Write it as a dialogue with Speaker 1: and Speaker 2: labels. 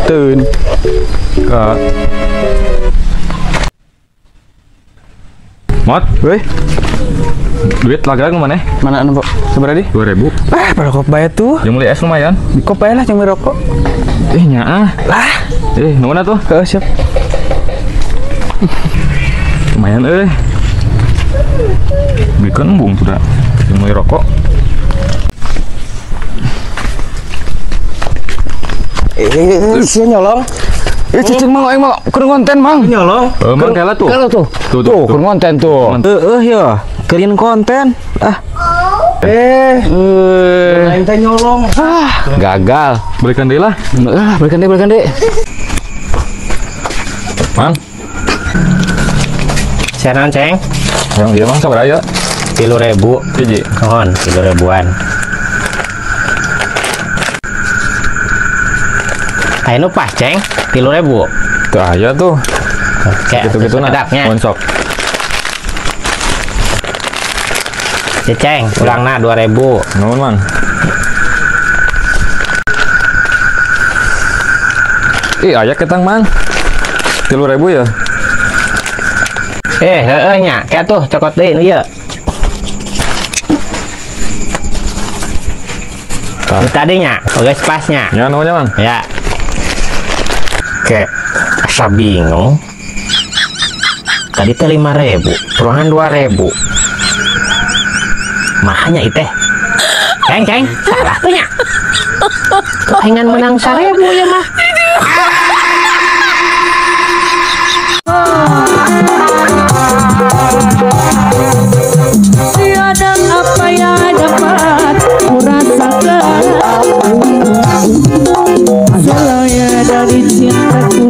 Speaker 1: Tun.
Speaker 2: Ke Mot,
Speaker 1: Woi,
Speaker 2: duit lagak mana?
Speaker 1: mana anu, Pak? Seberapa di?
Speaker 2: 2000.
Speaker 1: Pada kop bayar tuh.
Speaker 2: Yang beli es lumayan.
Speaker 1: Di kop bayar lah yang merokok.
Speaker 2: Nyaa.
Speaker 1: Lah,
Speaker 2: Nungguan tuh.
Speaker 1: siap.
Speaker 2: Lumayan belikan embung sudah. Yang beli rokok.
Speaker 1: Sia nyolong. Cicing mang, aing mah keur konten mang. Nyolong.
Speaker 2: Mang kela tuh.
Speaker 1: Kalau tuh. Tuh, keur konten tuh. Ya, keurin konten. Aing teh nyolong. Gagal.
Speaker 2: Belikan deui lah.
Speaker 1: Balikan deh.
Speaker 2: Mang.
Speaker 3: Senan ceng,
Speaker 2: Yang dia mang sabaraha ya?
Speaker 3: 3.000.
Speaker 2: Hiji.
Speaker 3: Nuhun, 3.000-an. Ayo pas ceng, 3.000.
Speaker 2: Tuh aya tuh.
Speaker 3: Cek,
Speaker 2: Gitu-gitu nah.
Speaker 3: sedapnya.
Speaker 2: Monsok.
Speaker 3: Ceng, ulangna 2.000.
Speaker 2: Nuhun, Mang. Aya ketang, Mang. 3.000 ya?
Speaker 3: Nya, kayak tuh cokot deui nu ieu. Tadinya, oke pasnya.
Speaker 2: Ya, nuhun ya, Mang.
Speaker 3: Ya. Oke, asa bingung. Tadi teh 5.000, peruangan 2.000. Mahanya itu. Ceng, salah tuh nya. Kepengen menang 1.000 ya mah.
Speaker 4: Tiada apa yang dapat kurasakan selain dari cintaku